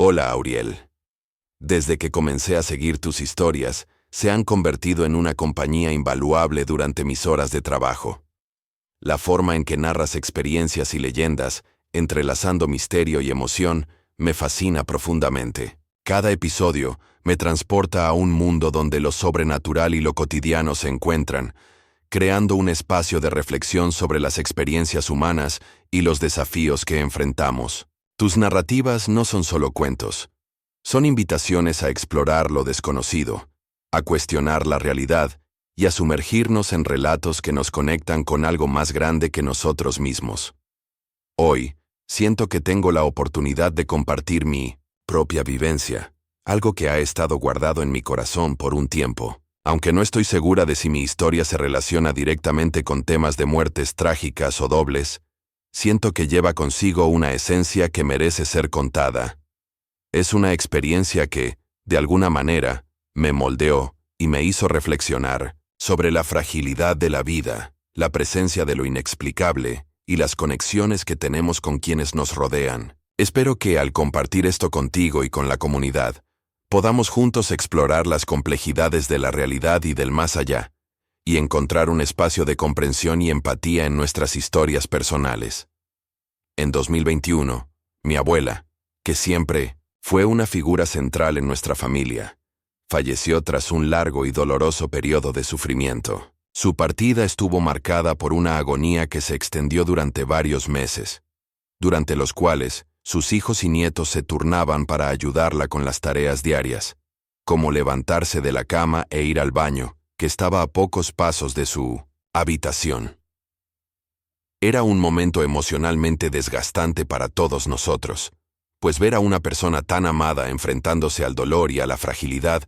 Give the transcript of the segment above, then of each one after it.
Hola, Auriel. Desde que comencé a seguir tus historias, se han convertido en una compañía invaluable durante mis horas de trabajo. La forma en que narras experiencias y leyendas, entrelazando misterio y emoción, me fascina profundamente. Cada episodio me transporta a un mundo donde lo sobrenatural y lo cotidiano se encuentran, creando un espacio de reflexión sobre las experiencias humanas y los desafíos que enfrentamos. Tus narrativas no son solo cuentos, son invitaciones a explorar lo desconocido, a cuestionar la realidad y a sumergirnos en relatos que nos conectan con algo más grande que nosotros mismos. Hoy, siento que tengo la oportunidad de compartir mi propia vivencia, algo que ha estado guardado en mi corazón por un tiempo. Aunque no estoy segura de si mi historia se relaciona directamente con temas de muertes trágicas o dobles, siento que lleva consigo una esencia que merece ser contada. Es una experiencia que, de alguna manera, me moldeó y me hizo reflexionar sobre la fragilidad de la vida, la presencia de lo inexplicable y las conexiones que tenemos con quienes nos rodean. Espero que al compartir esto contigo y con la comunidad, podamos juntos explorar las complejidades de la realidad y del más allá, y encontrar un espacio de comprensión y empatía en nuestras historias personales. En 2021, mi abuela, que siempre fue una figura central en nuestra familia, falleció tras un largo y doloroso periodo de sufrimiento. Su partida estuvo marcada por una agonía que se extendió durante varios meses, durante los cuales sus hijos y nietos se turnaban para ayudarla con las tareas diarias, como levantarse de la cama e ir al baño, que estaba a pocos pasos de su habitación. Era un momento emocionalmente desgastante para todos nosotros, pues ver a una persona tan amada enfrentándose al dolor y a la fragilidad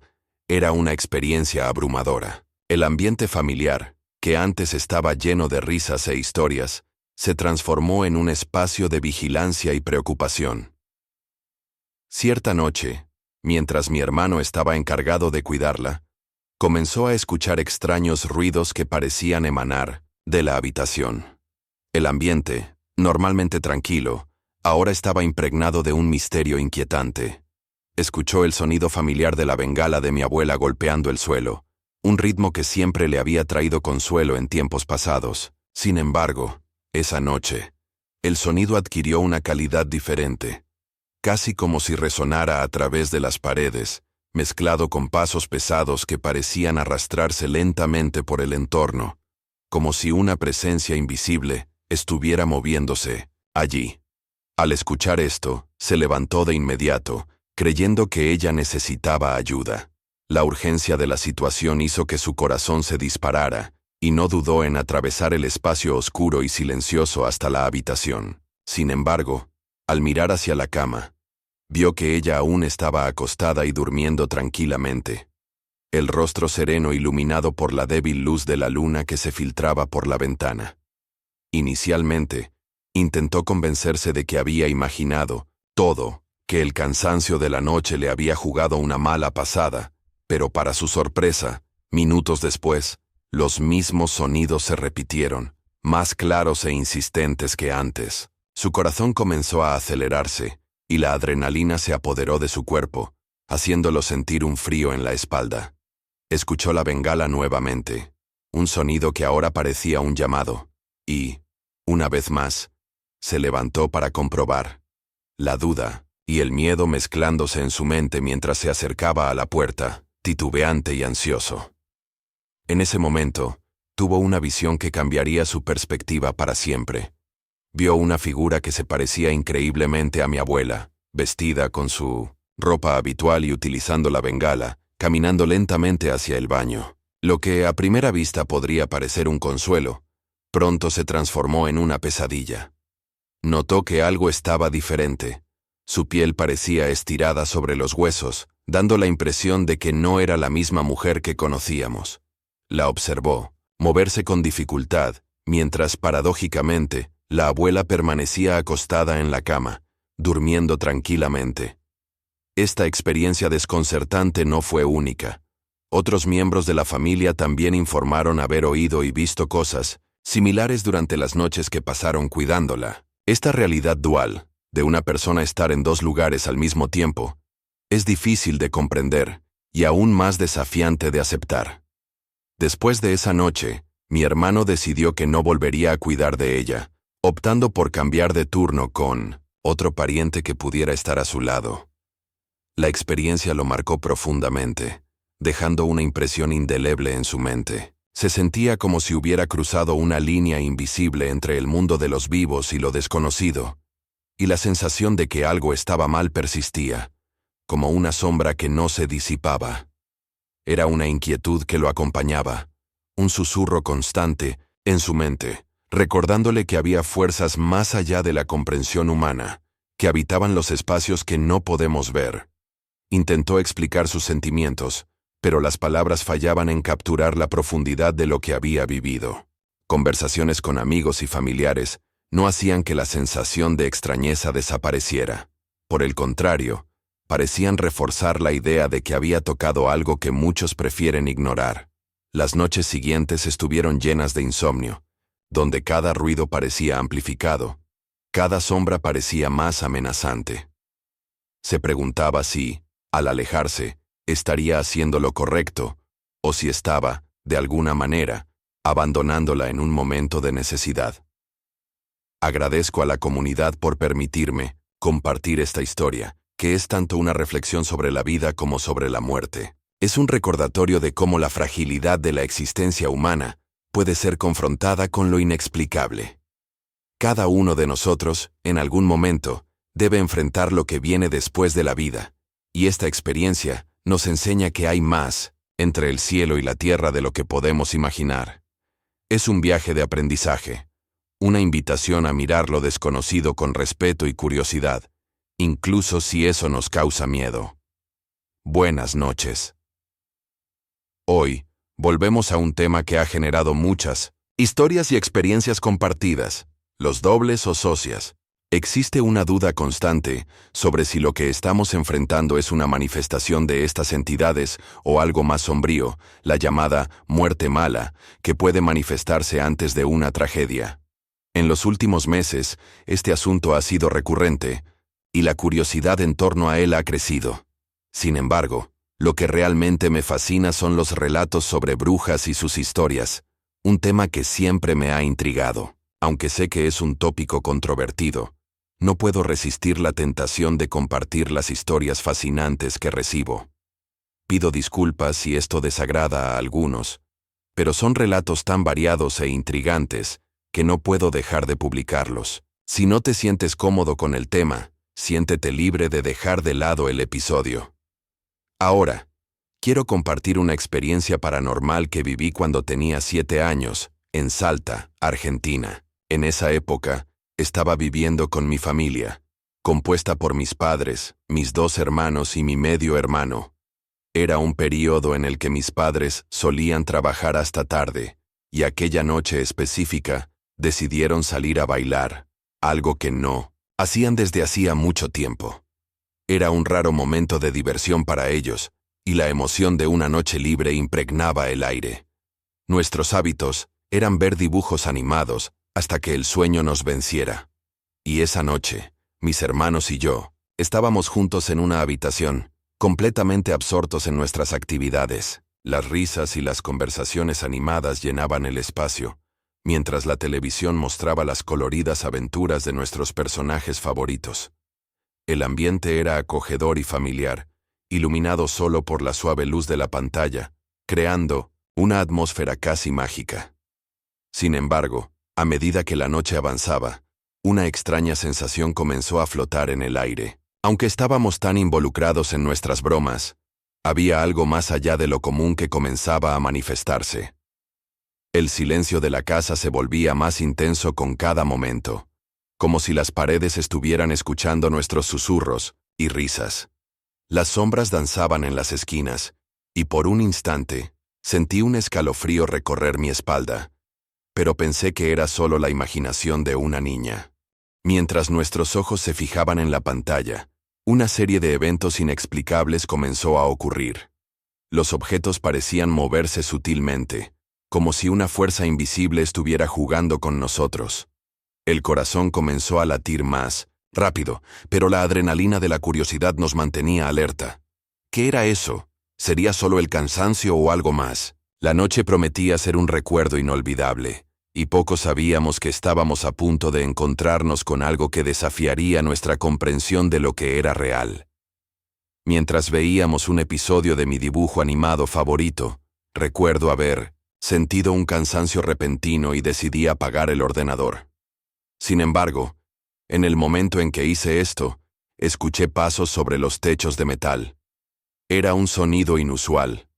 era una experiencia abrumadora. El ambiente familiar, que antes estaba lleno de risas e historias, se transformó en un espacio de vigilancia y preocupación. Cierta noche, mientras mi hermano estaba encargado de cuidarla, comenzó a escuchar extraños ruidos que parecían emanar de la habitación. El ambiente, normalmente tranquilo, ahora estaba impregnado de un misterio inquietante. Escuchó el sonido familiar de la bengala de mi abuela golpeando el suelo, un ritmo que siempre le había traído consuelo en tiempos pasados. Sin embargo, esa noche, el sonido adquirió una calidad diferente, casi como si resonara a través de las paredes, mezclado con pasos pesados que parecían arrastrarse lentamente por el entorno, como si una presencia invisible estuviera moviéndose allí. Al escuchar esto, se levantó de inmediato, creyendo que ella necesitaba ayuda. La urgencia de la situación hizo que su corazón se disparara, y no dudó en atravesar el espacio oscuro y silencioso hasta la habitación. Sin embargo, al mirar hacia la cama, vio que ella aún estaba acostada y durmiendo tranquilamente, el rostro sereno iluminado por la débil luz de la luna que se filtraba por la ventana. Inicialmente, intentó convencerse de que había imaginado todo, que el cansancio de la noche le había jugado una mala pasada, pero para su sorpresa, minutos después, los mismos sonidos se repitieron, más claros e insistentes que antes. Su corazón comenzó a acelerarse, y la adrenalina se apoderó de su cuerpo, haciéndolo sentir un frío en la espalda. Escuchó la bengala nuevamente, un sonido que ahora parecía un llamado, y, una vez más, se levantó para comprobar. La duda y el miedo mezclándose en su mente mientras se acercaba a la puerta, titubeante y ansioso. En ese momento, tuvo una visión que cambiaría su perspectiva para siempre. Vio una figura que se parecía increíblemente a mi abuela, vestida con su ropa habitual y utilizando la bengala, caminando lentamente hacia el baño. Lo que a primera vista podría parecer un consuelo, pronto se transformó en una pesadilla. Notó que algo estaba diferente. Su piel parecía estirada sobre los huesos, dando la impresión de que no era la misma mujer que conocíamos. La observó, moverse con dificultad, mientras paradójicamente, la abuela permanecía acostada en la cama, durmiendo tranquilamente. Esta experiencia desconcertante no fue única. Otros miembros de la familia también informaron haber oído y visto cosas similares durante las noches que pasaron cuidándola. Esta realidad dual, de una persona estar en dos lugares al mismo tiempo, es difícil de comprender y aún más desafiante de aceptar. Después de esa noche, mi hermano decidió que no volvería a cuidar de ella, optando por cambiar de turno con otro pariente que pudiera estar a su lado. La experiencia lo marcó profundamente, dejando una impresión indeleble en su mente. Se sentía como si hubiera cruzado una línea invisible entre el mundo de los vivos y lo desconocido, y la sensación de que algo estaba mal persistía, como una sombra que no se disipaba. Era una inquietud que lo acompañaba, un susurro constante en su mente, recordándole que había fuerzas más allá de la comprensión humana, que habitaban los espacios que no podemos ver. Intentó explicar sus sentimientos, pero las palabras fallaban en capturar la profundidad de lo que había vivido. Conversaciones con amigos y familiares no hacían que la sensación de extrañeza desapareciera. Por el contrario, parecían reforzar la idea de que había tocado algo que muchos prefieren ignorar. Las noches siguientes estuvieron llenas de insomnio, donde cada ruido parecía amplificado, cada sombra parecía más amenazante. Se preguntaba si, al alejarse, estaría haciendo lo correcto, o si estaba, de alguna manera, abandonándola en un momento de necesidad. Agradezco a la comunidad por permitirme compartir esta historia, que es tanto una reflexión sobre la vida como sobre la muerte. Es un recordatorio de cómo la fragilidad de la existencia humana puede ser confrontada con lo inexplicable. Cada uno de nosotros, en algún momento, debe enfrentar lo que viene después de la vida, y esta experiencia nos enseña que hay más entre el cielo y la tierra de lo que podemos imaginar. Es un viaje de aprendizaje, una invitación a mirar lo desconocido con respeto y curiosidad, incluso si eso nos causa miedo. Buenas noches. Hoy, volvemos a un tema que ha generado muchas historias y experiencias compartidas, los dobles o socias. Existe una duda constante sobre si lo que estamos enfrentando es una manifestación de estas entidades o algo más sombrío, la llamada muerte mala, que puede manifestarse antes de una tragedia. En los últimos meses, este asunto ha sido recurrente, y la curiosidad en torno a él ha crecido. Sin embargo, lo que realmente me fascina son los relatos sobre brujas y sus historias, un tema que siempre me ha intrigado. Aunque sé que es un tópico controvertido, no puedo resistir la tentación de compartir las historias fascinantes que recibo. Pido disculpas si esto desagrada a algunos, pero son relatos tan variados e intrigantes que no puedo dejar de publicarlos. Si no te sientes cómodo con el tema, siéntete libre de dejar de lado el episodio. Ahora, quiero compartir una experiencia paranormal que viví cuando tenía 7 años, en Salta, Argentina. En esa época, estaba viviendo con mi familia, compuesta por mis padres, mis 2 hermanos y mi medio hermano. Era un período en el que mis padres solían trabajar hasta tarde, y aquella noche específica decidieron salir a bailar, algo que no hacían desde hacía mucho tiempo. Era un raro momento de diversión para ellos, y la emoción de una noche libre impregnaba el aire. Nuestros hábitos eran ver dibujos animados hasta que el sueño nos venciera. Y esa noche, mis hermanos y yo, estábamos juntos en una habitación, completamente absortos en nuestras actividades. Las risas y las conversaciones animadas llenaban el espacio, mientras la televisión mostraba las coloridas aventuras de nuestros personajes favoritos. El ambiente era acogedor y familiar, iluminado solo por la suave luz de la pantalla, creando una atmósfera casi mágica. Sin embargo, a medida que la noche avanzaba, una extraña sensación comenzó a flotar en el aire. Aunque estábamos tan involucrados en nuestras bromas, había algo más allá de lo común que comenzaba a manifestarse. El silencio de la casa se volvía más intenso con cada momento, como si las paredes estuvieran escuchando nuestros susurros y risas. Las sombras danzaban en las esquinas, y por un instante, sentí un escalofrío recorrer mi espalda, pero pensé que era solo la imaginación de una niña. Mientras nuestros ojos se fijaban en la pantalla, una serie de eventos inexplicables comenzó a ocurrir. Los objetos parecían moverse sutilmente, como si una fuerza invisible estuviera jugando con nosotros. El corazón comenzó a latir más, Rápido, pero la adrenalina de la curiosidad nos mantenía alerta. ¿Qué era eso? ¿Sería solo el cansancio o algo más? La noche prometía ser un recuerdo inolvidable, y pocos sabíamos que estábamos a punto de encontrarnos con algo que desafiaría nuestra comprensión de lo que era real. Mientras veíamos un episodio de mi dibujo animado favorito, recuerdo haber sentido un cansancio repentino y decidí apagar el ordenador. Sin embargo, en el momento en que hice esto, escuché pasos sobre los techos de metal. Era un sonido inusual,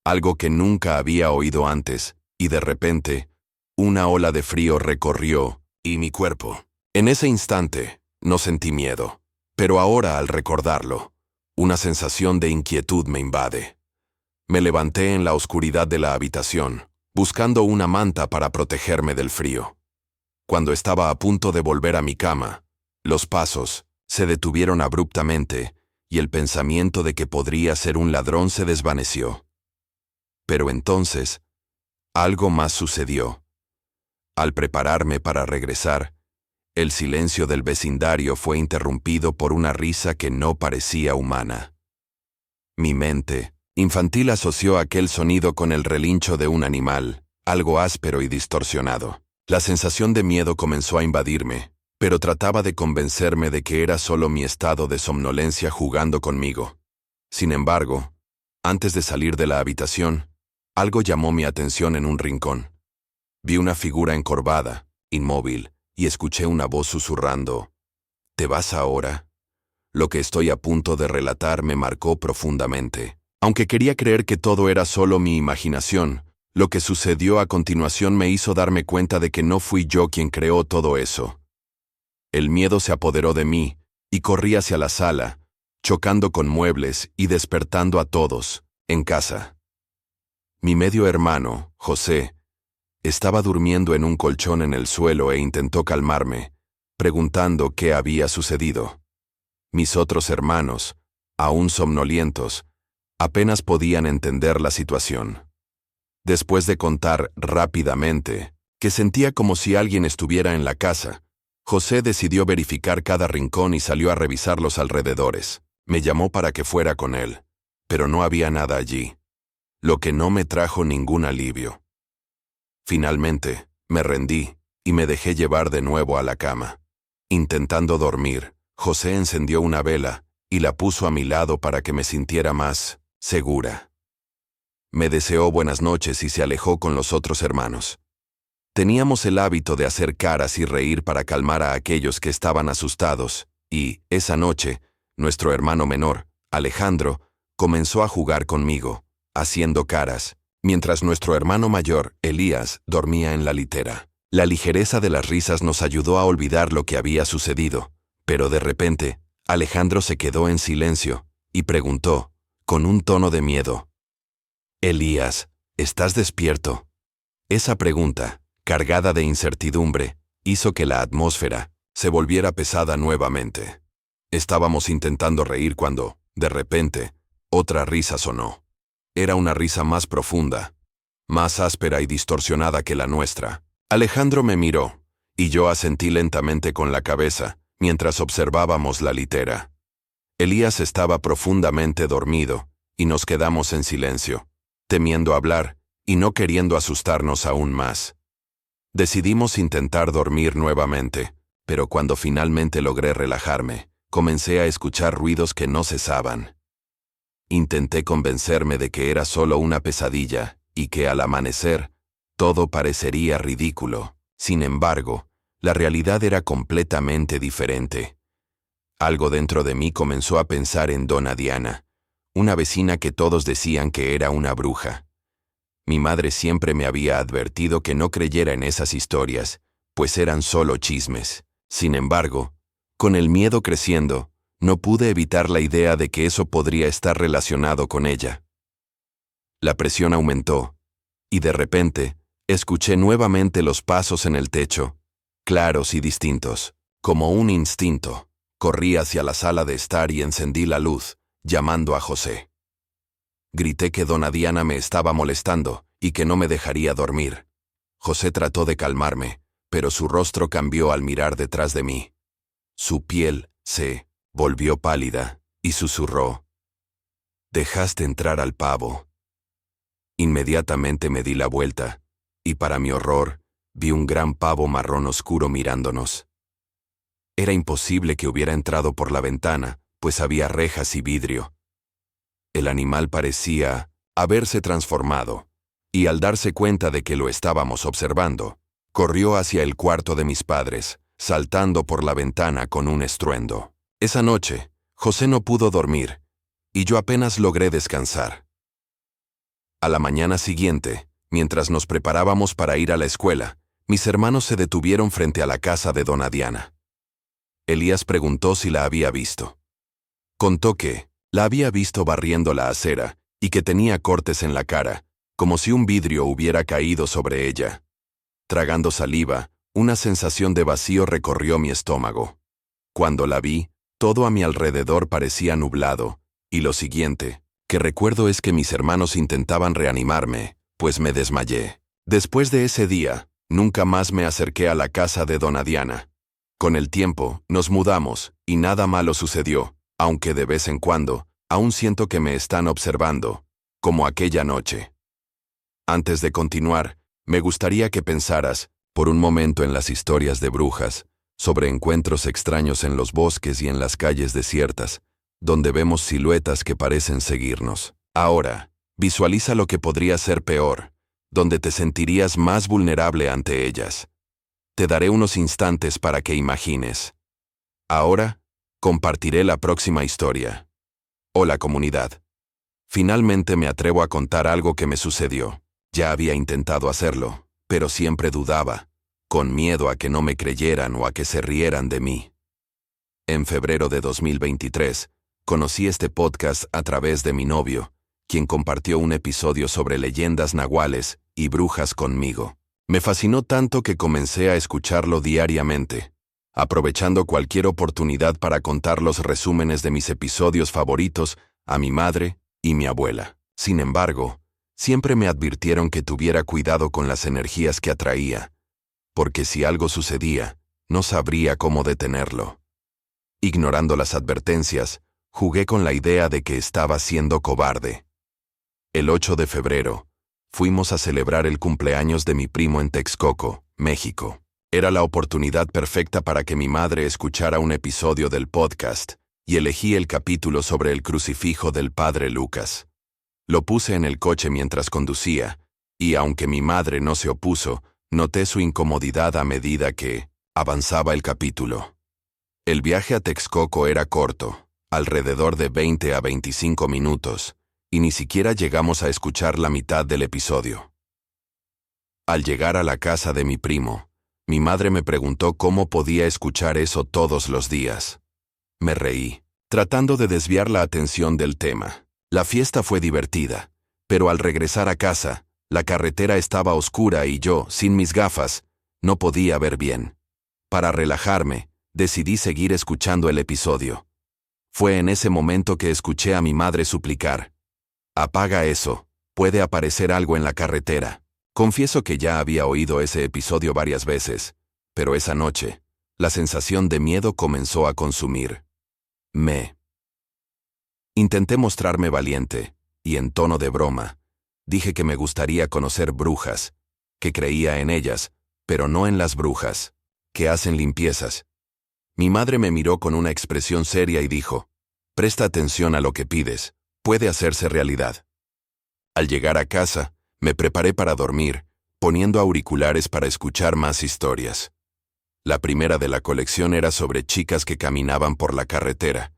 algo que nunca había oído antes, y de repente, una ola de frío recorrió mi cuerpo. En ese instante, no sentí miedo, pero ahora al recordarlo, una sensación de inquietud me invade. Me levanté en la oscuridad de la habitación, buscando una manta para protegerme del frío. Cuando estaba a punto de volver a mi cama, los pasos se detuvieron abruptamente y el pensamiento de que podría ser un ladrón se desvaneció. Pero entonces, algo más sucedió. Al prepararme para regresar, el silencio del vecindario fue interrumpido por una risa que no parecía humana. Mi mente infantil asoció aquel sonido con el relincho de un animal, algo áspero y distorsionado. La sensación de miedo comenzó a invadirme, pero trataba de convencerme de que era solo mi estado de somnolencia jugando conmigo. Sin embargo, antes de salir de la habitación, algo llamó mi atención en un rincón. Vi una figura encorvada, inmóvil, y escuché una voz susurrando: «¿Te vas ahora?». Lo que estoy a punto de relatar me marcó profundamente. Aunque quería creer que todo era solo mi imaginación, lo que sucedió a continuación me hizo darme cuenta de que no fui yo quien creó todo eso. El miedo se apoderó de mí, y corrí hacia la sala, chocando con muebles y despertando a todos, en casa. Mi medio hermano, José, estaba durmiendo en un colchón en el suelo e intentó calmarme, preguntando qué había sucedido. Mis otros hermanos, aún somnolientos, apenas podían entender la situación. Después de contar rápidamente que sentía como si alguien estuviera en la casa, José decidió verificar cada rincón y salió a revisar los alrededores. Me llamó para que fuera con él, pero no había nada allí, lo que no me trajo ningún alivio. Finalmente, me rendí y me dejé llevar de nuevo a la cama. Intentando dormir, José encendió una vela y la puso a mi lado para que me sintiera más segura. Me deseó buenas noches y se alejó con los otros hermanos. Teníamos el hábito de hacer caras y reír para calmar a aquellos que estaban asustados, y, esa noche, nuestro hermano menor, Alejandro, comenzó a jugar conmigo, haciendo caras, mientras nuestro hermano mayor, Elías, dormía en la litera. La ligereza de las risas nos ayudó a olvidar lo que había sucedido, pero de repente, Alejandro se quedó en silencio y preguntó, con un tono de miedo: «Elías, ¿estás despierto?». Esa pregunta, cargada de incertidumbre, hizo que la atmósfera se volviera pesada nuevamente. Estábamos intentando reír cuando, de repente, otra risa sonó. Era una risa más profunda, más áspera y distorsionada que la nuestra. Alejandro me miró, y yo asentí lentamente con la cabeza, mientras observábamos la litera. Elías estaba profundamente dormido, y nos quedamos en silencio, temiendo hablar y no queriendo asustarnos aún más. Decidimos intentar dormir nuevamente, pero cuando finalmente logré relajarme, comencé a escuchar ruidos que no cesaban. Intenté convencerme de que era solo una pesadilla, y que al amanecer, todo parecería ridículo. Sin embargo, la realidad era completamente diferente. Algo dentro de mí comenzó a pensar en Dona Diana, una vecina que todos decían que era una bruja. Mi madre siempre me había advertido que no creyera en esas historias, pues eran solo chismes. Sin embargo, con el miedo creciendo, no pude evitar la idea de que eso podría estar relacionado con ella. La presión aumentó, y de repente, escuché nuevamente los pasos en el techo, claros y distintos. Como un instinto, corrí hacia la sala de estar y encendí la luz, llamando a José. Grité que Dona Diana me estaba molestando y que no me dejaría dormir. José trató de calmarme, pero su rostro cambió al mirar detrás de mí. Su piel se volvió pálida y susurró: «Dejaste entrar al pavo». Inmediatamente me di la vuelta, y para mi horror, vi un gran pavo marrón oscuro mirándonos. Era imposible que hubiera entrado por la ventana, pues había rejas y vidrio. El animal parecía haberse transformado, y al darse cuenta de que lo estábamos observando, corrió hacia el cuarto de mis padres, saltando por la ventana con un estruendo. Esa noche, José no pudo dormir, y yo apenas logré descansar. A la mañana siguiente, mientras nos preparábamos para ir a la escuela, mis hermanos se detuvieron frente a la casa de Dona Diana. Elías preguntó si la había visto. Contó que la había visto barriendo la acera y que tenía cortes en la cara, como si un vidrio hubiera caído sobre ella. Tragando saliva, una sensación de vacío recorrió mi estómago. Cuando la vi, todo a mi alrededor parecía nublado, y lo siguiente que recuerdo es que mis hermanos intentaban reanimarme, pues me desmayé. Después de ese día, nunca más me acerqué a la casa de Dona Diana. Con el tiempo, nos mudamos, y nada malo sucedió, aunque de vez en cuando, aún siento que me están observando, como aquella noche. Antes de continuar, me gustaría que pensaras, por un momento, en las historias de brujas, sobre encuentros extraños en los bosques y en las calles desiertas, donde vemos siluetas que parecen seguirnos. Ahora, visualiza lo que podría ser peor, donde te sentirías más vulnerable ante ellas. Te daré unos instantes para que imagines. Ahora, compartiré la próxima historia. Hola, comunidad. Finalmente me atrevo a contar algo que me sucedió. Ya había intentado hacerlo, pero siempre dudaba, con miedo a que no me creyeran o a que se rieran de mí. En febrero de 2023, conocí este podcast a través de mi novio, quien compartió un episodio sobre leyendas nahuales y brujas conmigo. Me fascinó tanto que comencé a escucharlo diariamente, aprovechando cualquier oportunidad para contar los resúmenes de mis episodios favoritos a mi madre y mi abuela. Sin embargo, siempre me advirtieron que tuviera cuidado con las energías que atraía, porque si algo sucedía, no sabría cómo detenerlo. Ignorando las advertencias, jugué con la idea de que estaba siendo cobarde. El 8 de febrero, fuimos a celebrar el cumpleaños de mi primo en Texcoco, México. Era la oportunidad perfecta para que mi madre escuchara un episodio del podcast, y elegí el capítulo sobre el crucifijo del padre Lucas. Lo puse en el coche mientras conducía, y aunque mi madre no se opuso, noté su incomodidad a medida que avanzaba el capítulo. El viaje a Texcoco era corto, alrededor de 20 a 25 minutos, y ni siquiera llegamos a escuchar la mitad del episodio. Al llegar a la casa de mi primo, mi madre me preguntó cómo podía escuchar eso todos los días. Me reí, tratando de desviar la atención del tema. La fiesta fue divertida, pero al regresar a casa, la carretera estaba oscura y yo, sin mis gafas, no podía ver bien. Para relajarme, decidí seguir escuchando el episodio. Fue en ese momento que escuché a mi madre suplicar: «Apaga eso, puede aparecer algo en la carretera». Confieso que ya había oído ese episodio varias veces, pero esa noche, la sensación de miedo comenzó a consumir. Intenté mostrarme valiente, y en tono de broma, dije que me gustaría conocer brujas, que creía en ellas, pero no en las brujas, que hacen limpiezas. Mi madre me miró con una expresión seria y dijo: «Presta atención a lo que pides, puede hacerse realidad». Al llegar a casa, me preparé para dormir, poniendo auriculares para escuchar más historias. La primera de la colección era sobre chicas que caminaban por la carretera.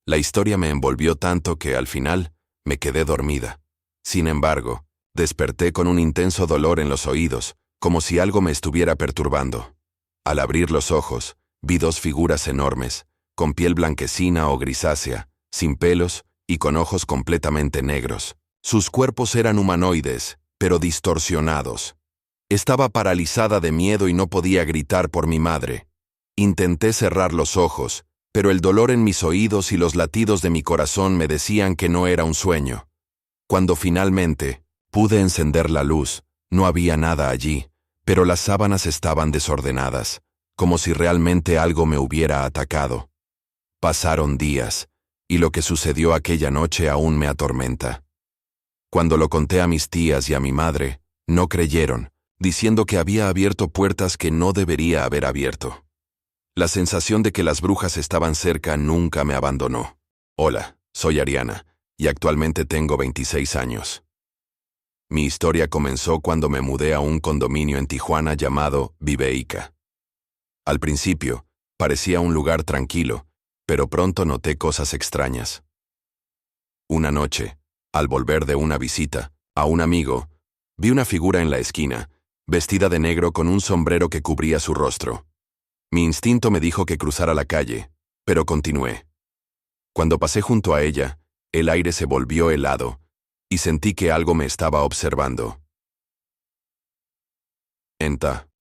La historia me envolvió tanto que, al final, me quedé dormida. Sin embargo, desperté con un intenso dolor en los oídos, como si algo me estuviera perturbando. Al abrir los ojos, vi dos figuras enormes, con piel blanquecina o grisácea, sin pelos y con ojos completamente negros. Sus cuerpos eran humanoides, pero distorsionados. Estaba paralizada de miedo y no podía gritar por mi madre. Intenté cerrar los ojos, pero el dolor en mis oídos y los latidos de mi corazón me decían que no era un sueño. Cuando finalmente pude encender la luz, no había nada allí, pero las sábanas estaban desordenadas. como si realmente algo me hubiera atacado. Pasaron días, y lo que sucedió aquella noche aún me atormenta. Cuando lo conté a mis tías y a mi madre, no creyeron, diciendo que había abierto puertas que no debería haber abierto. La sensación de que las brujas estaban cerca nunca me abandonó. Hola, soy Ariana, y actualmente tengo 26 años. Mi historia comenzó cuando me mudé a un condominio en Tijuana llamado Viveica. Al principio, parecía un lugar tranquilo, pero pronto noté cosas extrañas. Una noche, al volver de una visita a un amigo, vi una figura en la esquina, vestida de negro con un sombrero que cubría su rostro. Mi instinto me dijo que cruzara la calle, pero continué. Cuando pasé junto a ella, el aire se volvió helado, y sentí que algo me estaba observando.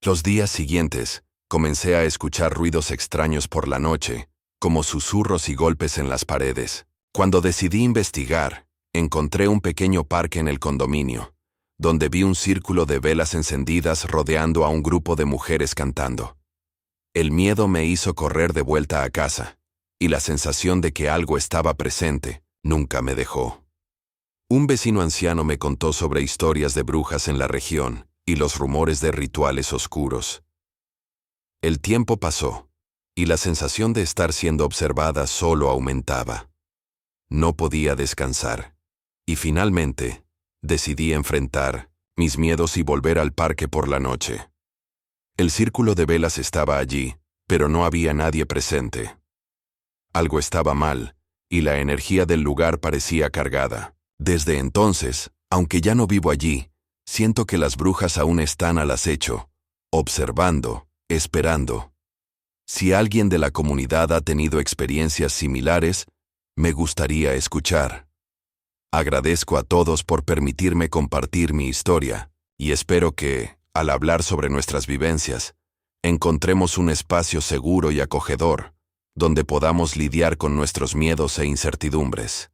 Los días siguientes, comencé a escuchar ruidos extraños por la noche, como susurros y golpes en las paredes. Cuando decidí investigar, encontré un pequeño parque en el condominio, donde vi un círculo de velas encendidas rodeando a un grupo de mujeres cantando. El miedo me hizo correr de vuelta a casa, y la sensación de que algo estaba presente nunca me dejó. Un vecino anciano me contó sobre historias de brujas en la región y los rumores de rituales oscuros. El tiempo pasó, y la sensación de estar siendo observada solo aumentaba. No podía descansar, y finalmente, decidí enfrentar mis miedos y volver al parque por la noche. El círculo de velas estaba allí, pero no había nadie presente. Algo estaba mal, y la energía del lugar parecía cargada. Desde entonces, aunque ya no vivo allí, siento que las brujas aún están al acecho, observando, esperando. Si alguien de la comunidad ha tenido experiencias similares, me gustaría escuchar. Agradezco a todos por permitirme compartir mi historia, y espero que, al hablar sobre nuestras vivencias, encontremos un espacio seguro y acogedor, donde podamos lidiar con nuestros miedos e incertidumbres.